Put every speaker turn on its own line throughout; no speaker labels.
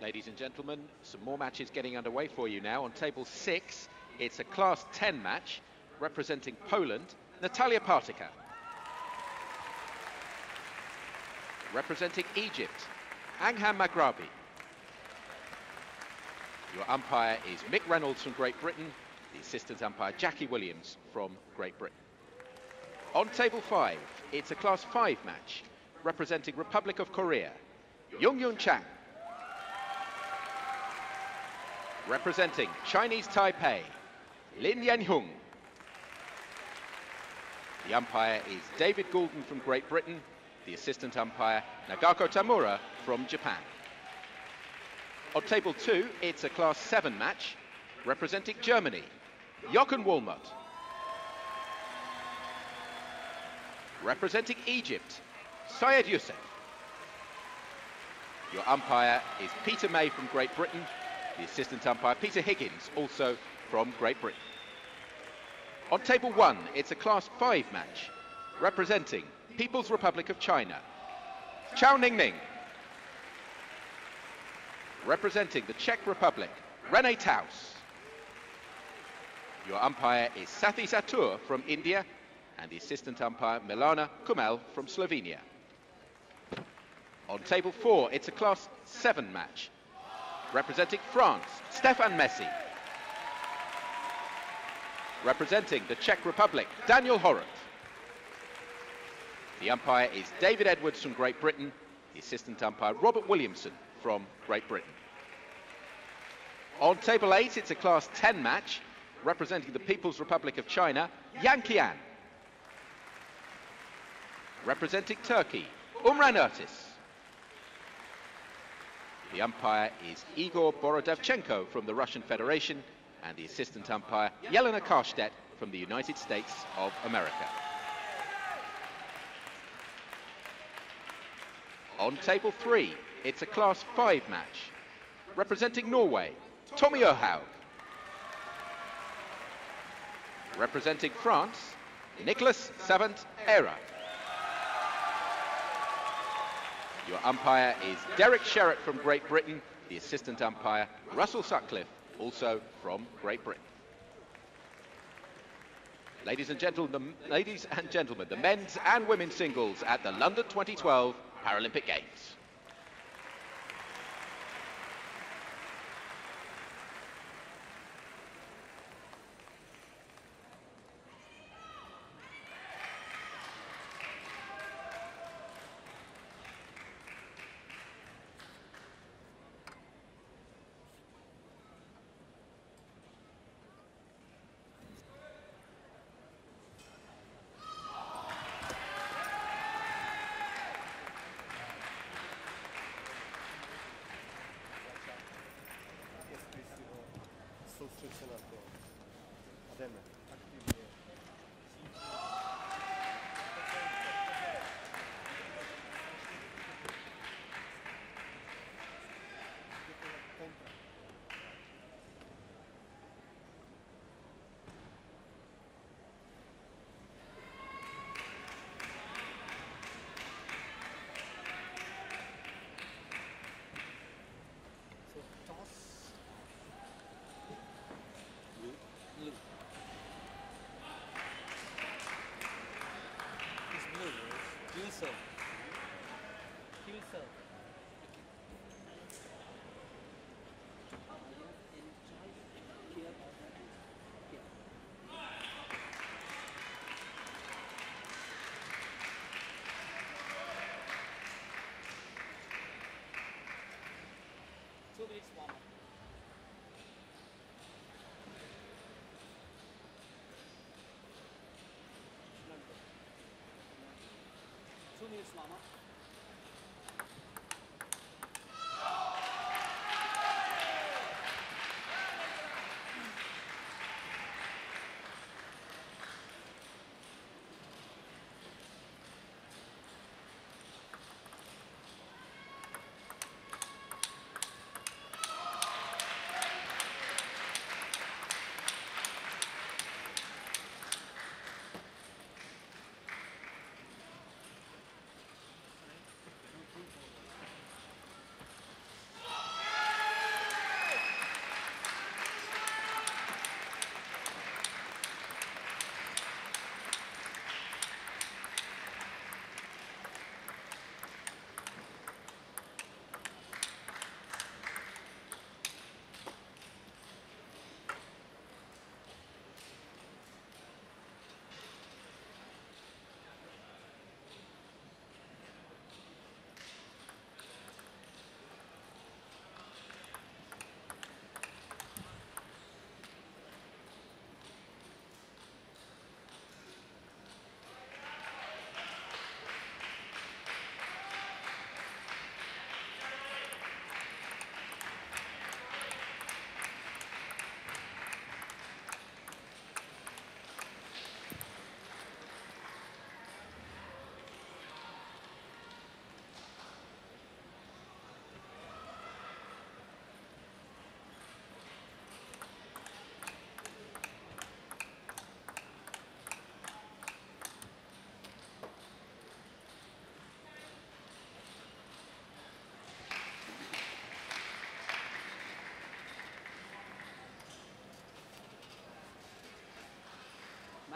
Ladies and gentlemen, some more matches getting underway for you now. On table 6, it's a Class 10 match representing Poland, Natalia Partyka. Representing Egypt, Angham Maghrabi. Your umpire is Mick Reynolds from Great Britain, the assistant umpire Jackie Williams from Great Britain. On table 5, it's a Class 5 match representing Republic of Korea, Jung-Yun Chang. Representing Chinese Taipei, Lin Yanhung. The umpire is David Goulden from Great Britain, the assistant umpire Nagako Tamura from Japan. On table 2, it's a Class 7 match representing Germany, Jochen Wohlmuth. Representing Egypt, Syed Youssef. Your umpire is Peter May from Great Britain, the assistant umpire Peter Higgins, also from Great Britain. On table 1, it's a Class 5 match representing People's Republic of China, Chao Ningning. Representing the Czech Republic, Rene Taus. Your umpire is Sathi Zatur from India and the assistant umpire Milana Kumel from Slovenia. On table 4, it's a Class 7 match representing France, Stefan Messi. Representing the Czech Republic, Daniel Horot. The umpire is David Edwards from Great Britain, the assistant umpire Robert Williamson from Great Britain. On table 8, it's a Class 10 match representing the People's Republic of China, Yang Qian. Representing Turkey, Umran Ertis. The umpire is Igor Borodavchenko from the Russian Federation and the assistant umpire Yelena Karstedt from the United States of America. On table 3, it's a Class 5 match representing Norway, Tommy Øhaug. Representing France, Nicolas Savant Era. Your umpire is Derek Sherratt from Great Britain, the assistant umpire Russell Sutcliffe, also from Great Britain. Ladies and gentlemen, the men's and women's singles at the London 2012 Paralympic Games.
Soustřed se na to. A jdeme.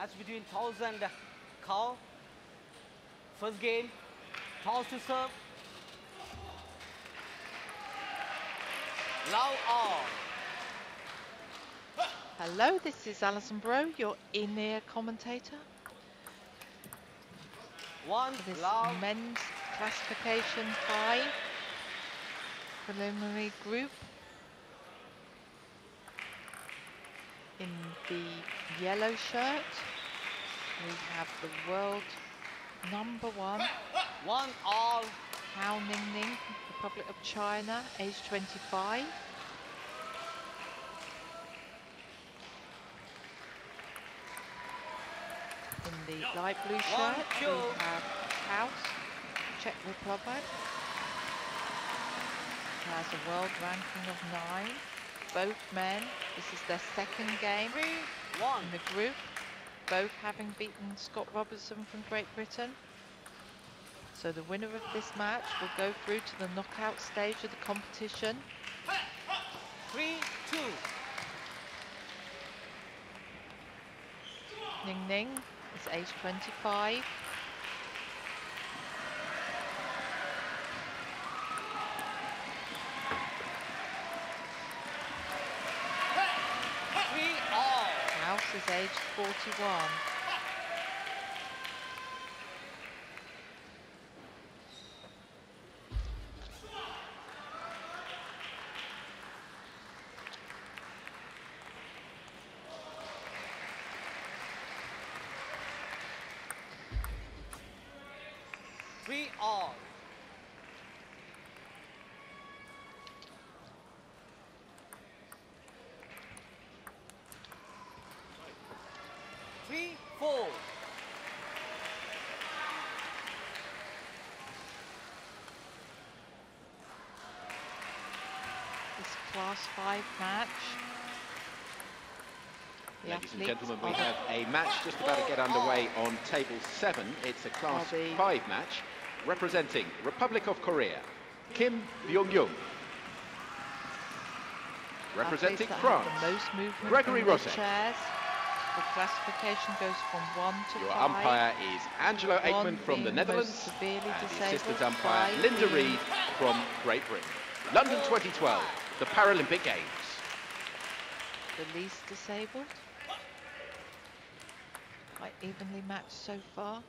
Match between Taos and Kao. First game, Taos to serve. Love all.
Hello, this is Alison Bro, your in-ear commentator
One
for this
love.
men's classification 5 preliminary group. In the yellow shirt, we have the world #1,
1 all.
Ningning, Republic of China, age 25. In the light blue shirt, we have House, Czech Republic. Has a world ranking of 9. Both men, this is their second game
3-1
in the group, both having beaten Scott Robertson from Great Britain. So the winner of this match will go through to the knockout stage of the competition.
3-2.
Ningning is age 25. House is age 41.
Three all. Three, four.
This class 5 match. The
Ladies and
athletes
gentlemen, we
are
have a match just about to get underway on table 7. It's a class 5 match representing Republic of Korea, Kim Byung-young. Representing
athletes that
France,
have the most movement
Gregory
in their
Rosset.
chairs. The classification goes from 1 to
Your
5.
umpire is Angelo
1
Aikman from the
being
Netherlands,
most severely
and the
disabled,
assistant umpire
5
Linda
being
Reid from Great Britain. London 2012, the Paralympic Games.
the least disabled. Quite evenly matched so far.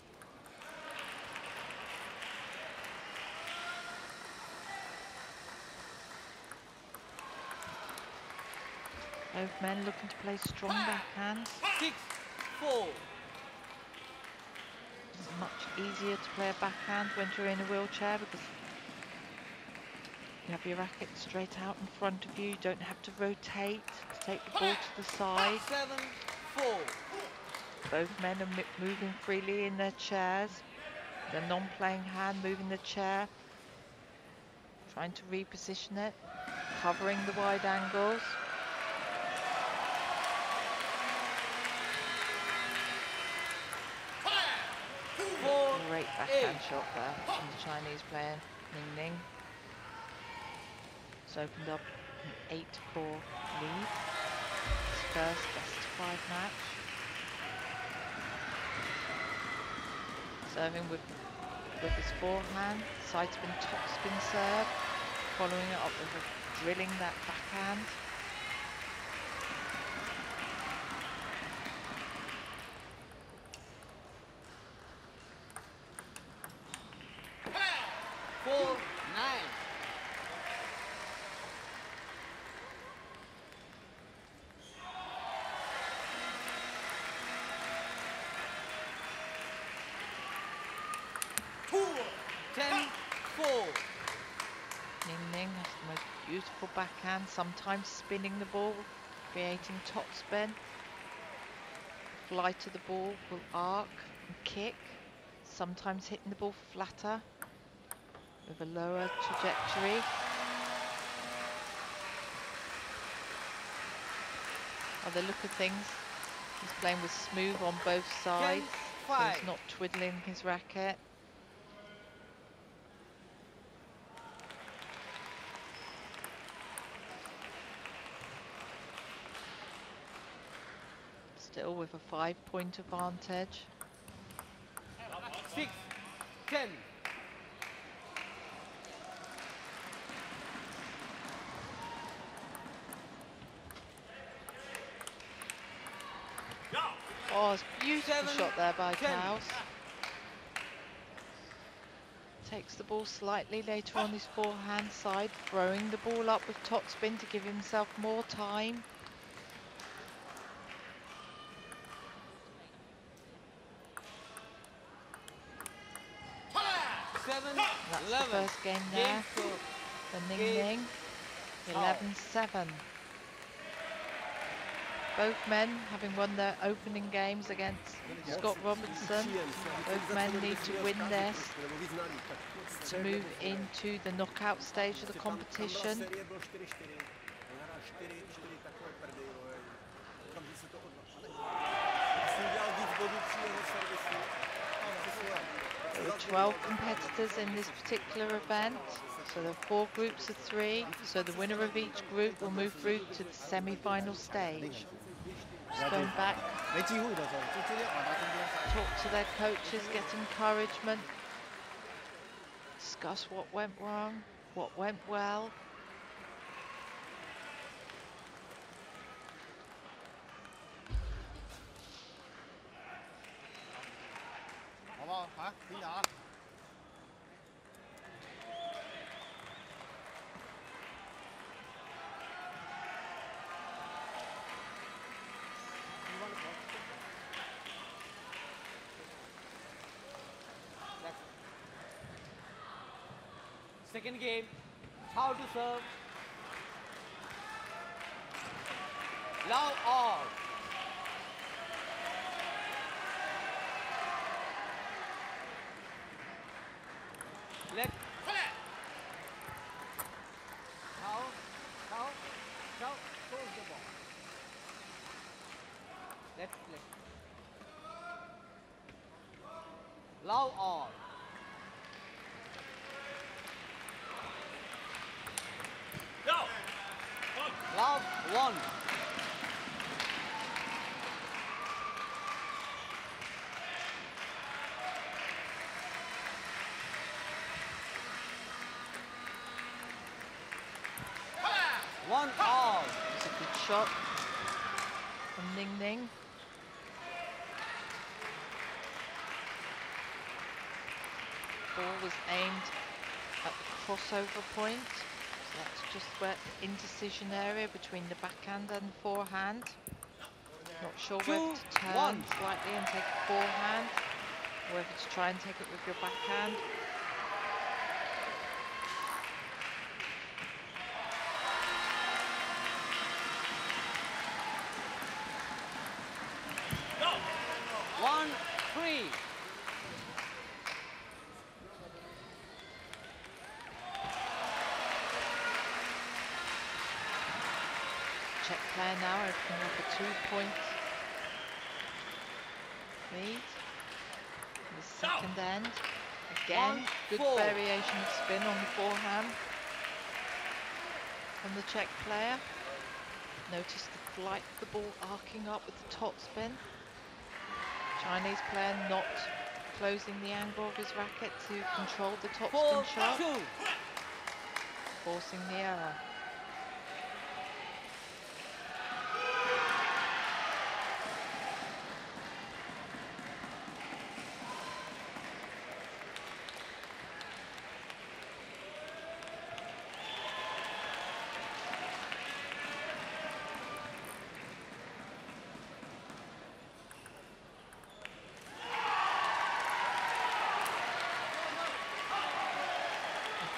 Both men looking to play strong backhands.
6-4.
It's much easier to play a backhand when you're in a wheelchair because you have your racket straight out in front of you. You don't have to rotate to take the ball to the side.
7-4.
Both men are moving freely in their chairs. The non-playing hand moving the chair, trying to reposition it, covering the wide angles. Great backhand shot there from the Chinese player, Ningning. It's opened up an 8-4 lead. His first best-of-5 match. Serving with his forehand, side spin, top spin serve, following it up with drilling that backhand. Ningning has the most beautiful backhand, sometimes spinning the ball, creating top spin. Flight of the ball will arc and kick, sometimes hitting the ball flatter with a lower trajectory. By the look of things, he's playing with smooth on both sides, so he's not twiddling his racket. Still with a 5-point advantage.
6-10.
Oh, it's a beautiful shot there by
10.
Klaus. Takes the ball slightly later on his forehand side, throwing the ball up with topspin to give himself more time. That's the first game there for Ningning. 11-7. Both men having won their opening games against Scott Robertson. Both men need to win this to move into the knockout stage of the competition. There were 12 competitors in this particular event, so there are 4 groups of 3, so the winner of each group will move through to the semi-final stage. Just going back, talk to their coaches, get encouragement, discuss what went wrong, what went well.
Second game, how to serve. Love all. Left. Now, close the ball. Left. Love all. Love 1. One all.
It's a good shot from Ningning. Ball was aimed at the crossover point. So that's just where indecision area between the backhand and the forehand. Not sure whether to turn slightly and take a forehand, or whether to try and take it with your backhand. Czech player now opening up a 2-point lead. The second end. Again, good variation of spin on the forehand from the Czech player. Notice the flight of the ball arcing up with the top spin. Chinese player not closing the angle of his racket to control the top spin shot, forcing the error.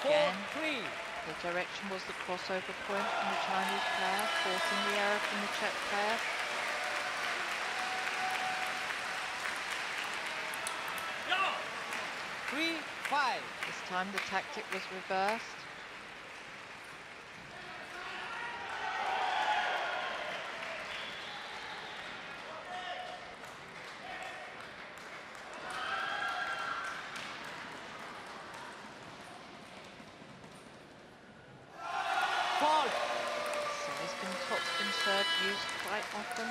Again, the direction was the crossover point from the Chinese player, forcing the error from the Czech player.
No! 3-5.
This time the tactic was reversed.
Fault.
So there's been topspin serve used quite often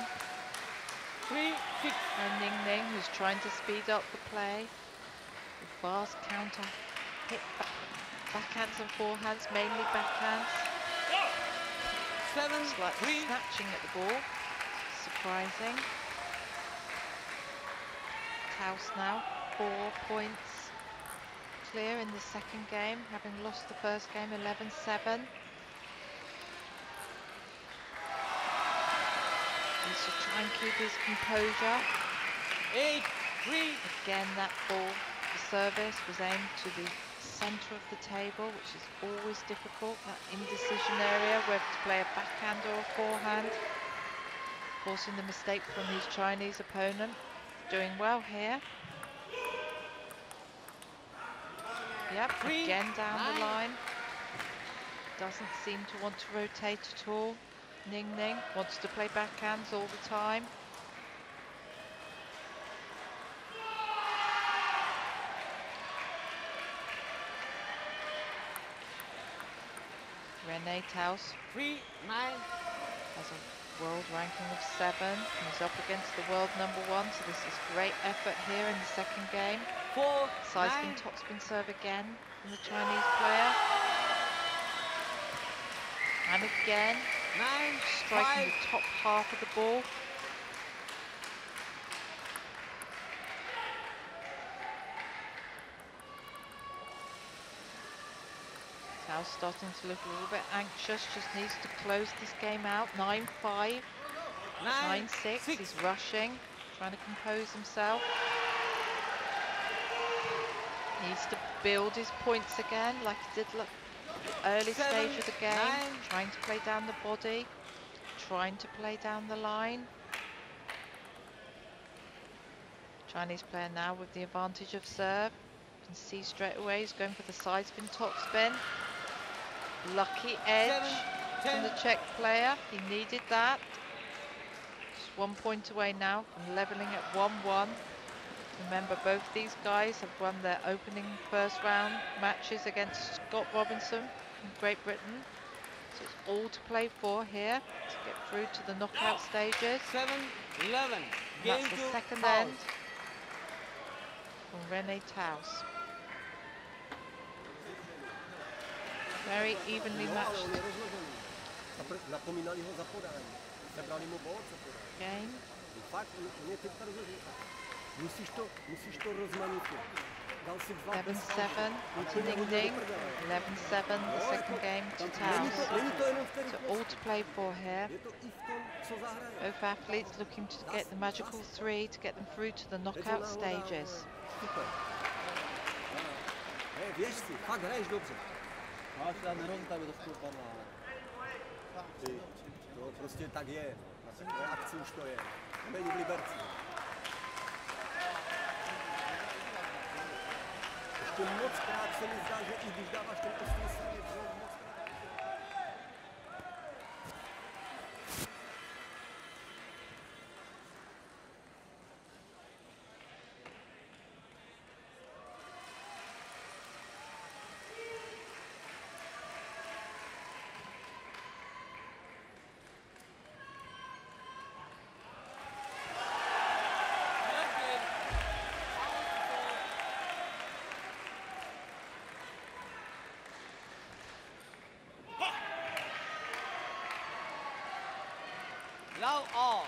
3-6.
And Ningning, who's trying to speed up the play. The fast counter hit backhands and forehands, mainly backhands.
7-3.
Slightly snatching at the ball. Surprising. Taus now 4 points clear in the second game, having lost the first game 11-7. Needs to try and keep his composure.
8-3.
Again, that ball, the service was aimed to the centre of the table, which is always difficult, that indecision area, whether to play a backhand or a forehand. Forcing the mistake from his Chinese opponent. Doing well here. Yep, again down the line. Doesn't seem to want to rotate at all. Ningning wants to play backhands all the time. Rene Taus
3-9.
has a world ranking of 7. He's up against the world #1, so this is great effort here in the second game.
4-9.
Side-spin, top-spin serve again from the Chinese player. And again,
9,
striking
5.
the top half of the ball. Taus starting to look a little bit anxious, just needs to close this game out. 9-5, 9-6, he's rushing, trying to compose himself. Needs to build his points again, like he did early stage of the game.
9.
Trying to play down the body, trying to play down the line. Chinese player now with the advantage of serve. You can see straight away he's going for the side spin, top spin. Lucky edge
7,
from the Czech player, he needed that. Just 1 point away now from levelling at 1-1. Remember, both these guys have won their opening first round matches against Scott Robinson from Great Britain. So it's all to play for here to get through to the knockout stages.
7-11.
That's the second end from Rene Taus. Very evenly matched game.
Seven
7-7 to Ningning, 11-7 the second game to Taus. So all to play for here. Both athletes looking to get the magical 3 to get them through to the knockout stages.
To prostě tak je. Na akci už to je. Není v Liberci. Ještě moc krát se mi zdá, že i když dáváš ten ostrý servis, že moc krát.
Love all.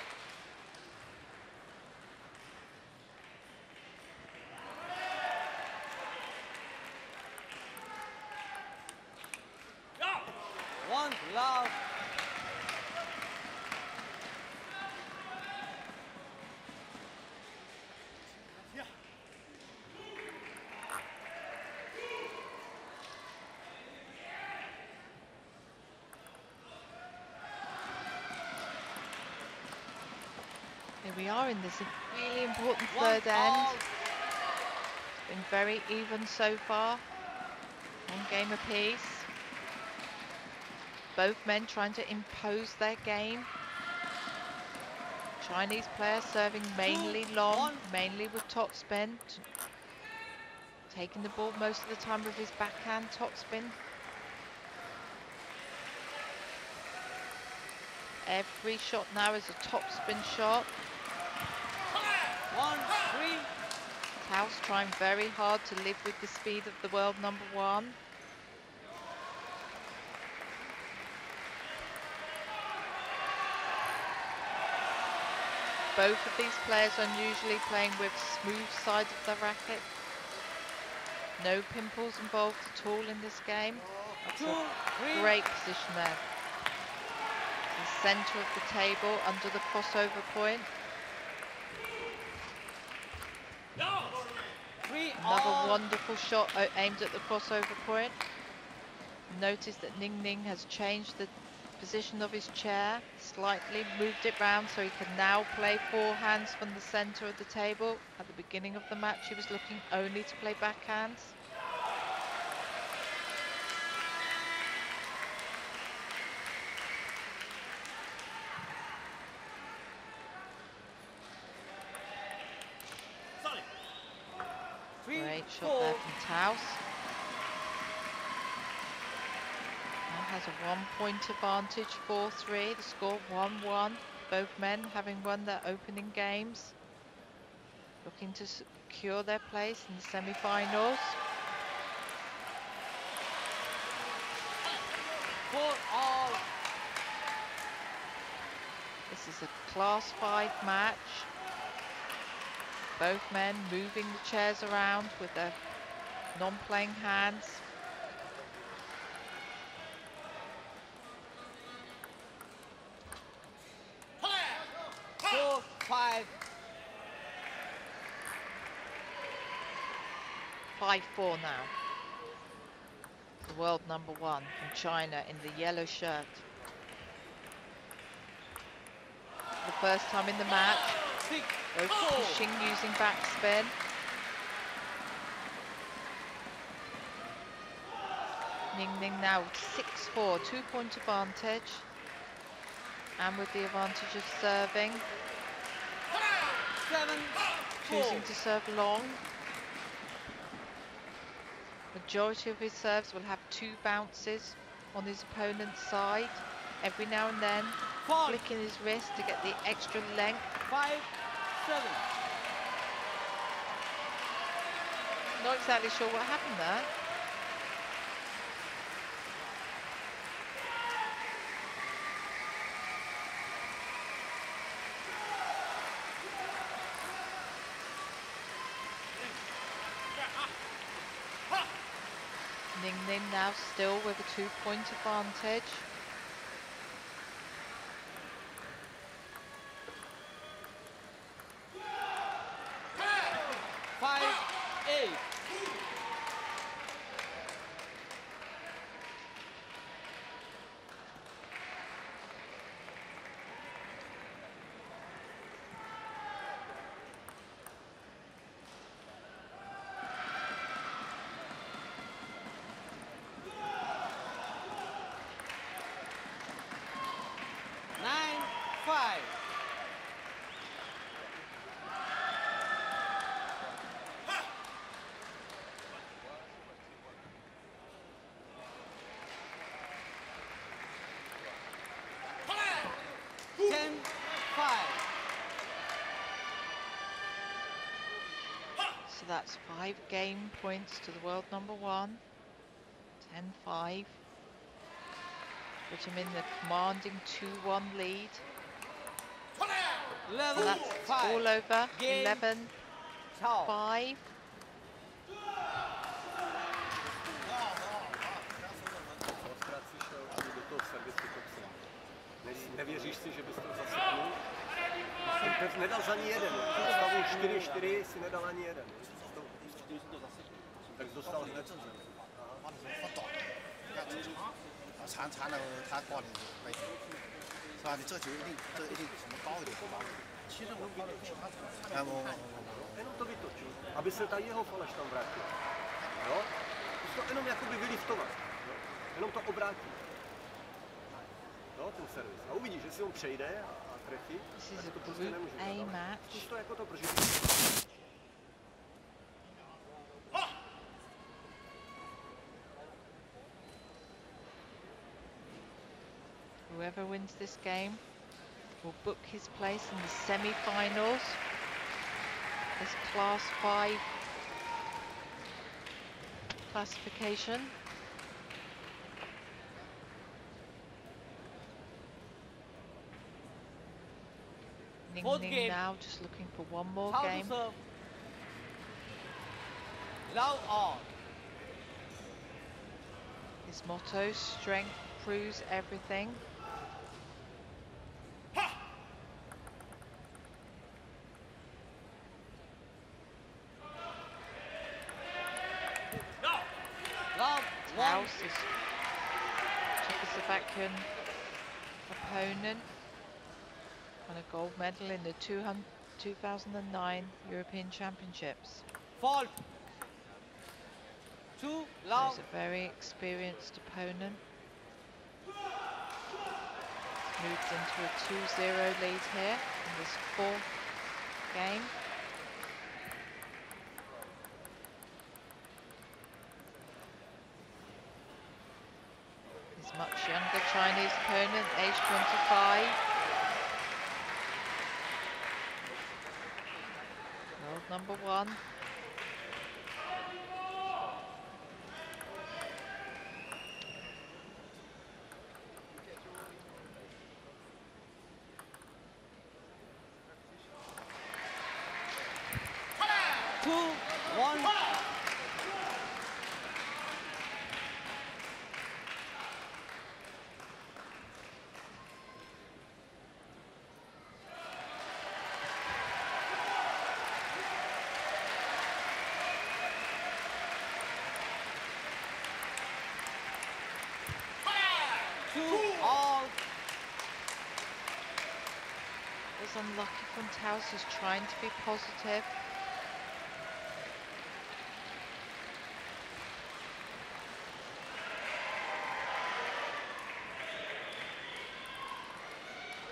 One love.
Here we are in this really important third end. It's been very even so far. 1 game apiece. Both men trying to impose their game. Chinese player serving mainly long, mainly with top spin. Taking the ball most of the time with his backhand top spin. Every shot now is a top spin shot. Taos trying very hard to live with the speed of the world number one. Both of these players are usually playing with smooth side of the racket. No pimples involved at all in this game. That's a great position there. The centre of the table under the crossover point. Another wonderful shot aimed at the crossover point. Notice that Ningning has changed the position of his chair slightly, moved it round so he can now play forehands from the centre of the table. At the beginning of the match he was looking only to play backhands. Great shot there from Taos. Now has a 1-point advantage, 4-3. The score 1-1. Both men having won their opening games. Looking to secure their place in the semi-finals. This is a Class 5 match. Both men moving the chairs around with their non-playing hands.
Four, 5.
5-4 now. The world number one from China in the yellow shirt. For the first time in the match, both pushing using backspin. Ningning now 6-4, 2-point advantage. And with the advantage of serving.
7,
Choosing to serve long. Majority of his serves will have 2 bounces on his opponent's side. Every now and then, flicking his wrist to get the extra length.
5, 7.
Not exactly sure what happened there. Ningning now still with a 2-point advantage. So that's 5 game points to the world number one. 10-5. Put him in the commanding 2-1 lead. So that's all over. 11-5.
Nevěříš si, že bys to zaseknul? Teď nedal za ní jeden. V stavu 4-4 si nedal ani jeden. Tak dostal hned co zem.
缠了他挂你背，是吧？你这球一定什么高一点，高一点。其实我
jenom to vytočil, aby se ta jeho faleš tam vrátila. Jo? To jenom jakoby vyliftovat. Jenom to obrátí. Jo, ten servis. A uvidíš, že si on přejde a trefí. Tak to prostě nemůže dělat. Zkus to jako to prožít.
Whoever wins this game will book his place in the semi-finals. This Class 5 classification. Ningning now just looking for one more game.
Love all.
His motto, strength proves everything. Taos is Czechoslovakian opponent, won a gold medal in the 2009 European Championships.
Fault. Too long.
He's a very experienced opponent. Moved into a 2-0 lead here in this fourth game. His much younger Chinese opponent, age 25. World number 1. Unlucky from Taos, who's trying to be positive.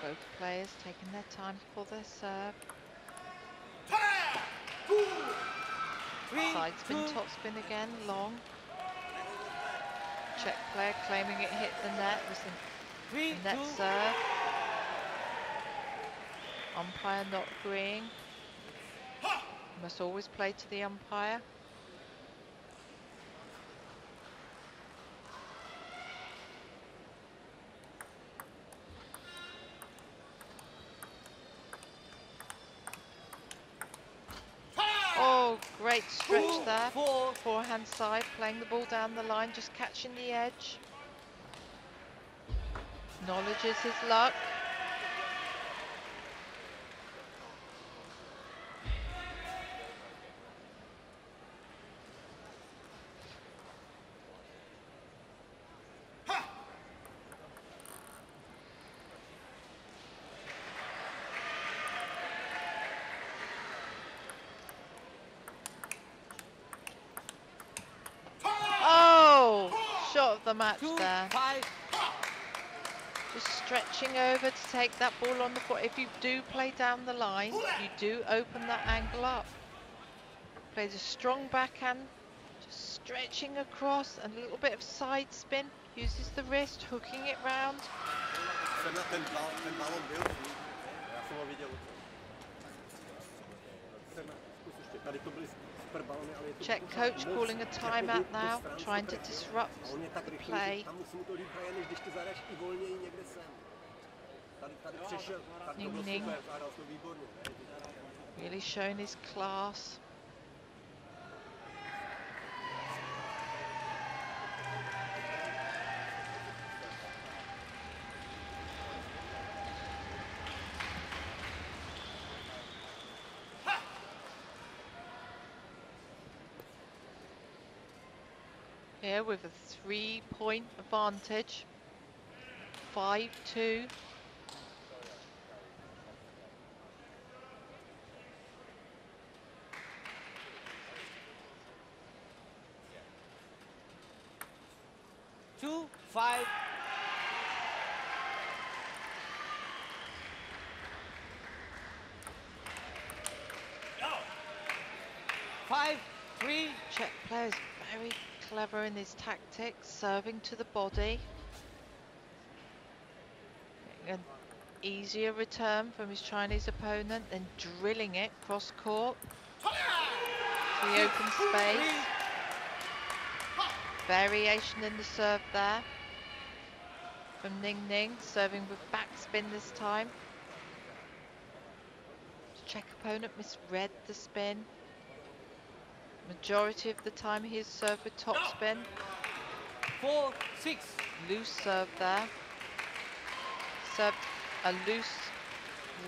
Both players taking their time for their serve. Side spin, top spin again, long. Czech player claiming it hit the net, was the net serve. Umpire not agreeing. Must always play to the umpire. Oh, great stretch there. Forehand side, playing the ball down the line, just catching the edge. Acknowledges his luck. The match there. Just stretching over to take that ball on the court. If you do play down the line, you do open that angle up. Plays a strong backhand, just stretching across, and a little bit of side spin. Uses the wrist, hooking it round. Czech coach calling a timeout now, trying to disrupt the play. Ningning really showing his class. Here with a 3-point advantage, 5-2.
Two, 5. No. 5-3.
Czech players very clever in his tactics, serving to the body. An easier return from his Chinese opponent, then drilling it cross court to the open space. Variation in the serve there from Ningning, serving with backspin this time. Czech opponent misread the spin. Majority of the time he's served with topspin.
4-6.
Loose serve there. Served a loose,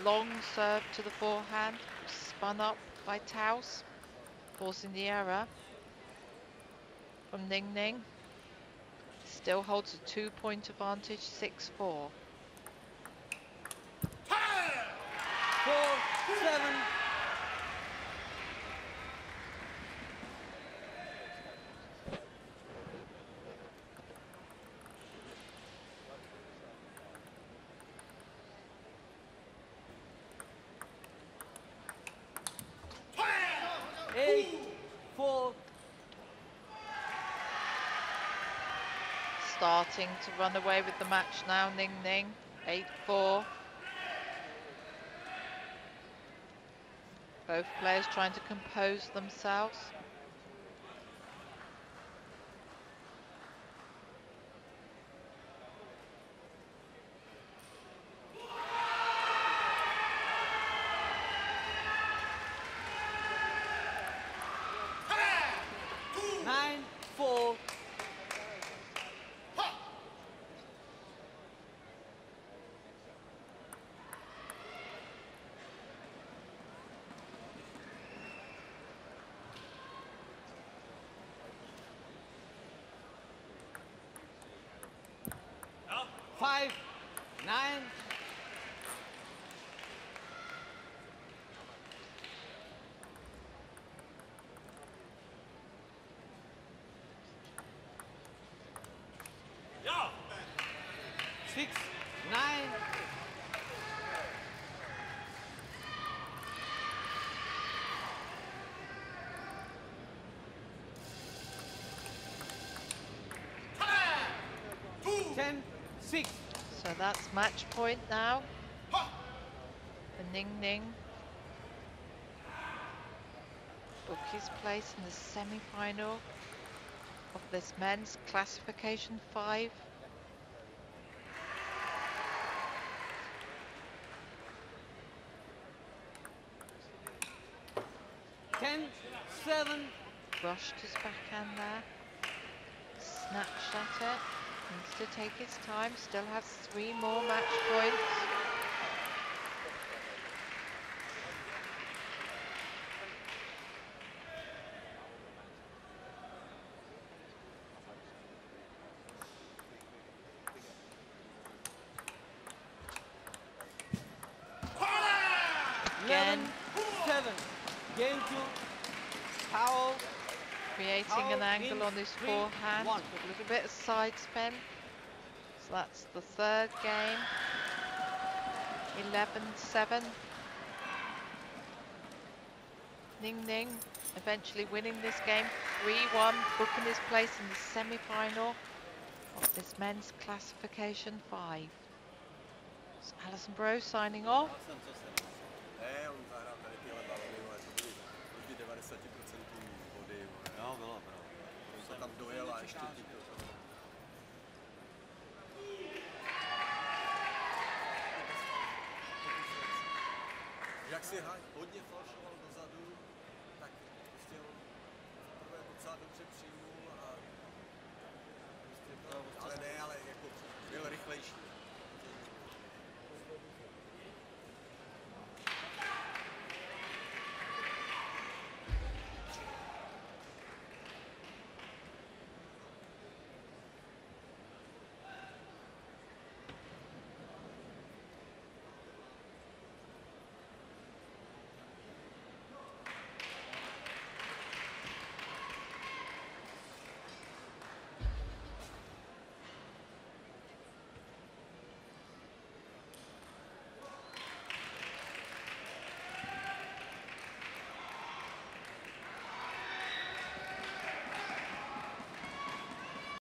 long serve to the forehand. Spun up by Taus, forcing the error from Ningning. Still holds a 2-point advantage, 6-4.
4-7.
Starting to run away with the match now, Ningning, 8-4. Both players trying to compose themselves.
Five, 9. Yeah. 6, 9. Ten, 6.
So that's match point now for Ningning. Book his place in the semi-final of this men's classification 5.
Ten, 7.
Brushed his backhand there. Snatched at it. Needs to take his time. Still has 3 more match points. Again,
7. Game 2. Powell.
creating an angle
in
on his
3,
forehand
1.
with a little bit of side spin. So that's the third game. 11-7. Ningning eventually winning this game 3-1, booking his place in the semi-final of this men's classification 5. So Alison Bro signing off.
On zahrál tady tyhle balony, ale to byly proti 90% vody.
Jo, bylo.
To tam dojela ještě ty. Jak si hodně falšoval